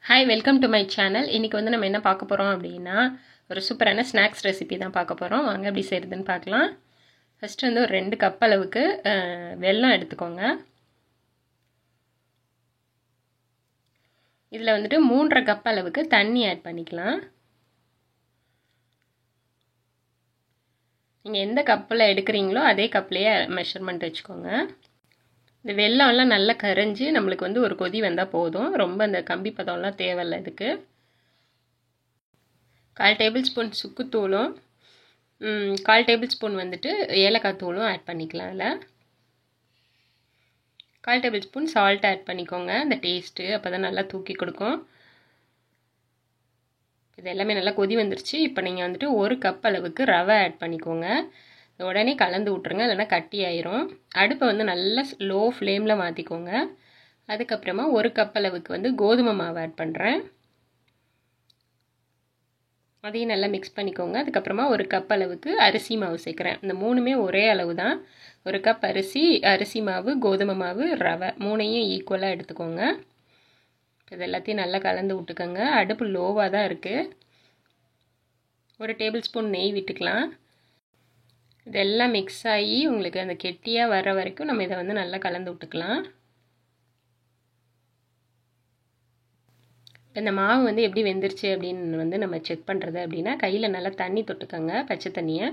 Hi, welcome to my channel. இன்றைக்கி வந்து நம்ம என்ன பார்க்க போகிறோம் அப்படின்னா, ஒரு சூப்பரான ஸ்நாக்ஸ் ரெசிபி தான் பார்க்க போகிறோம். வாங்க எப்படி செய்கிறதுன்னு பார்க்கலாம். ஃபஸ்ட்டு வந்து ஒரு 2 கப் அளவுக்கு வெல்லம் எடுத்துக்கோங்க. இதில் வந்துட்டு 3.5 கப் அளவுக்கு தண்ணி ஆட் பண்ணிக்கலாம். நீங்கள் எந்த கப்பில் எடுக்கிறீங்களோ அதே கப்லேயே மெஷர்மெண்ட் வச்சுக்கோங்க. இந்த வெல்லம்லாம் நல்லா கரைஞ்சி நம்மளுக்கு வந்து ஒரு கொதி வந்தால் போதும். ரொம்ப அந்த கம்பி பதம்லாம் தேவையில்லை. இதுக்கு 1/4 டேபிள் ஸ்பூன் சுக்குத்தூளும் 1/4 டேபிள் ஸ்பூன் வந்துட்டு ஏலக்காய் தூளும் ஆட் பண்ணிக்கலாம். அதில் 1/4 டேபிள் ஸ்பூன் சால்ட் ஆட் பண்ணிக்கோங்க. அந்த டேஸ்ட்டு அப்போ தான் நல்லா தூக்கி கொடுக்கும். இது எல்லாமே நல்லா கொதி வந்துருச்சு. இப்போ நீங்கள் வந்துட்டு 1 கப் அளவுக்கு ரவை ஆட் பண்ணிக்கோங்க. உடனே கலந்து விட்ருங்க, இல்லைன்னா கட்டி ஆயிரும். அடுப்பை வந்து நல்லா லோ ஃப்ளேமில் மாற்றிக்கோங்க. அதுக்கப்புறமா 1 கப் அளவுக்கு வந்து கோதுமை மாவு ஆட் பண்ணுறேன். அதையும் நல்லா மிக்ஸ் பண்ணிக்கோங்க. அதுக்கப்புறமா 1 கப் அளவுக்கு அரிசி மாவு சேர்க்குறேன். இந்த 3மே ஒரே அளவு தான். 1 கப் அரிசி மாவு, கோதுமை மாவு, ரவை 3ஐயும் ஈக்குவலாக எடுத்துக்கோங்க. இது எல்லாத்தையும் நல்லா கலந்து விட்டுக்கோங்க. அடுப்பு லோவாக தான் இருக்குது. 1 டேபிள் ஸ்பூன் நெய் விட்டுக்கலாம். இதெல்லாம் மிக்ஸ் ஆகி உங்களுக்கு அந்த கெட்டியாக வர வரைக்கும் நம்ம இதை வந்து நல்லா கலந்து விட்டுக்கலாம். இந்த மாவு வந்து எப்படி வெந்துருச்சு அப்படின்னு வந்து நம்ம செக் பண்ணுறது அப்படின்னா, கையில் நல்லா தண்ணி தொட்டுக்கோங்க. பச்சை தண்ணியை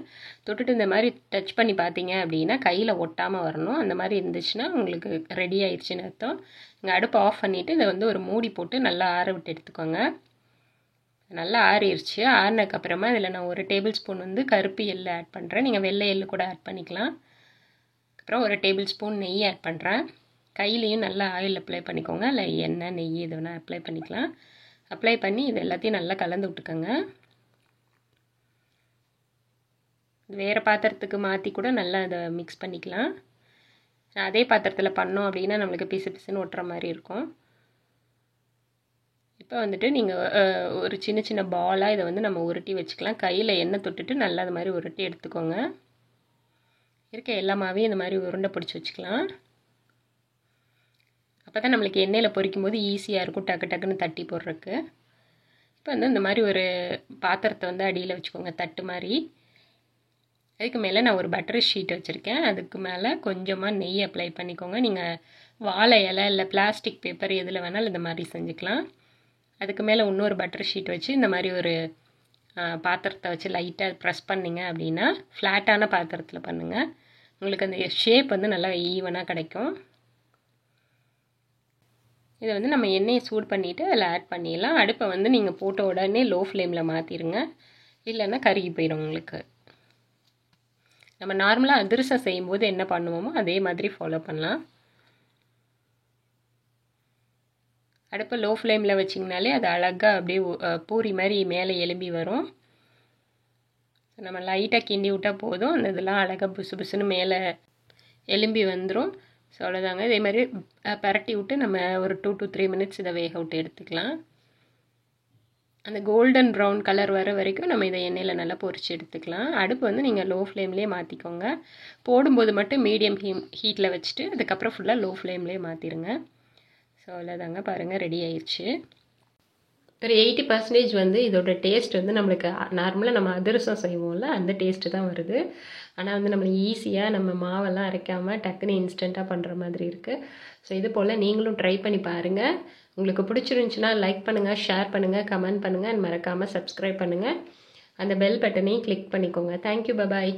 தொட்டுட்டு இந்த மாதிரி டச் பண்ணி பார்த்தீங்க அப்படின்னா கையில் ஒட்டாமல் வரணும். அந்த மாதிரி இருந்துச்சுன்னா உங்களுக்கு ரெடி ஆயிடுச்சுன்னு அர்த்தம். இங்கே அடுப்பு ஆஃப் பண்ணிவிட்டு இதை வந்து ஒரு மூடி போட்டு நல்லா ஆற விட்டு எடுத்துக்கோங்க. நல்லா ஆறிடுச்சு. ஆறினதுக்கப்புறமா இதில் நான் 1 டேபிள் ஸ்பூன் வந்து கருப்பு எள்ளு ஆட் பண்ணுறேன். நீங்கள் வெள்ளை எள்ளு கூட ஆட் பண்ணிக்கலாம். அப்புறம் 1 டேபிள் ஸ்பூன் நெய் ஆட் பண்ணுறேன். கையிலையும் நல்லா ஆயில் அப்ளை பண்ணிக்கோங்க. இல்லை எண்ணெய், நெய் இது வேணால் அப்ளை பண்ணிக்கலாம். அப்ளை பண்ணி இது எல்லாத்தையும் நல்லா கலந்து விட்டுக்கோங்க. வேறு பாத்திரத்துக்கு மாற்றி கூட நல்லா அதை மிக்ஸ் பண்ணிக்கலாம். அதே பாத்திரத்தில் பண்ணோம் அப்படின்னா நம்மளுக்கு பிசு பிசுன்னு ஒட்டுற மாதிரி இருக்கும். இப்போ வந்துட்டு நீங்கள் ஒரு சின்ன சின்ன பாலாக இதை வந்து நம்ம உருட்டி வச்சுக்கலாம். கையில் எண்ணெய் தொட்டுட்டு நல்லா அது மாதிரி உருட்டி எடுத்துக்கோங்க. இருக்க எல்லா மாவையும் இந்த மாதிரி உருண்டை பிடிச்சி வச்சுக்கலாம். அப்போ தான் நம்மளுக்கு எண்ணெயில் பொரிக்கும் போது ஈஸியாக இருக்கும் டக்கு டக்குன்னு தட்டி போடுறதுக்கு. இப்போ வந்து இந்த மாதிரி ஒரு பாத்திரத்தை வந்து அடியில் வச்சுக்கோங்க, தட்டு மாதிரி. அதுக்கு மேலே நான் ஒரு பட்டர் ஷீட் வச்சுருக்கேன். அதுக்கு மேலே கொஞ்சமாக நெய் அப்ளை பண்ணிக்கோங்க. நீங்கள் வாழை இலை இல்லை பிளாஸ்டிக் பேப்பர் எதில் வேணாலும் இந்த மாதிரி செஞ்சுக்கலாம். அதுக்கு மேலே இன்னொரு பட்டர் ஷீட் வச்சு இந்த மாதிரி ஒரு பாத்திரத்தை வச்சு லைட்டாக ப்ரெஸ் பண்ணிங்க அப்படின்னா ஃப்ளாட்டான பாத்திரத்தில் பண்ணுங்கள். உங்களுக்கு அந்த ஷேப் வந்து நல்லா ஈவனாக கிடைக்கும். இதை வந்து நம்ம எண்ணெயை சூடு பண்ணிவிட்டு அதில் ஆட் பண்ணிடலாம். அடுப்பை வந்து நீங்கள் போட்ட உடனே லோ ஃப்ளேமில் மாற்றிடுங்க, இல்லைன்னா கருகி போயிடும் உங்களுக்கு. நம்ம நார்மலாக அதிரசம் செய்யும்போது என்ன பண்ணுவோமோ அதே மாதிரி ஃபாலோ பண்ணலாம். அடுப்பை லோ ஃப்ளேமில் வச்சிங்கனாலே அது அழகாக அப்படியே பூரி மாதிரி மேலே எலும்பி வரும். நம்ம லைட்டாக கிண்டி விட்டால் போதும், அந்த இதெல்லாம் அழகாக புசு புசுன்னு மேலே எலும்பி வந்துடும். ஸோ அவ்வளோதாங்க. இதே மாதிரி பரட்டி விட்டு நம்ம ஒரு 2 to 3 minutes இதை வேக விட்டு எடுத்துக்கலாம். அந்த கோல்டன் ப்ரௌன் கலர் வர வரைக்கும் நம்ம இதை எண்ணெயில் நல்லா பொரிச்சு எடுத்துக்கலாம். அடுப்பு வந்து நீங்கள் லோ ஃப்ளேம்லேயே மாற்றிக்கோங்க. போடும்போது மட்டும் மீடியம் ஹீட்டில் வச்சுட்டு அதுக்கப்புறம் ஃபுல்லாக லோ ஃப்ளேம்லேயே மாற்றிடுங்க. ஸோ அவ்வளோதாங்க, பாருங்கள் ரெடி ஆயிடுச்சு. ஒரு 80% வந்து இதோட டேஸ்ட் வந்து நம்மளுக்கு நார்மலாக நம்ம அதிரசம் செய்வோம்ல அந்த டேஸ்ட்டு தான் வருது. ஆனால் வந்து நம்மளுக்கு ஈஸியாக நம்ம மாவெல்லாம் அரைக்காமல் டக்குன்னு இன்ஸ்டண்ட்டாக பண்ணுற மாதிரி இருக்குது. ஸோ இது போல் நீங்களும் ட்ரை பண்ணி பாருங்கள். உங்களுக்கு பிடிச்சிருந்துச்சுன்னா லைக் பண்ணுங்கள், ஷேர் பண்ணுங்கள், கமெண்ட் பண்ணுங்கள், மறக்காமல் சப்ஸ்கிரைப் பண்ணுங்கள். அந்த பெல் பட்டனையும் கிளிக் பண்ணிக்கோங்க. Thank you, bye bye.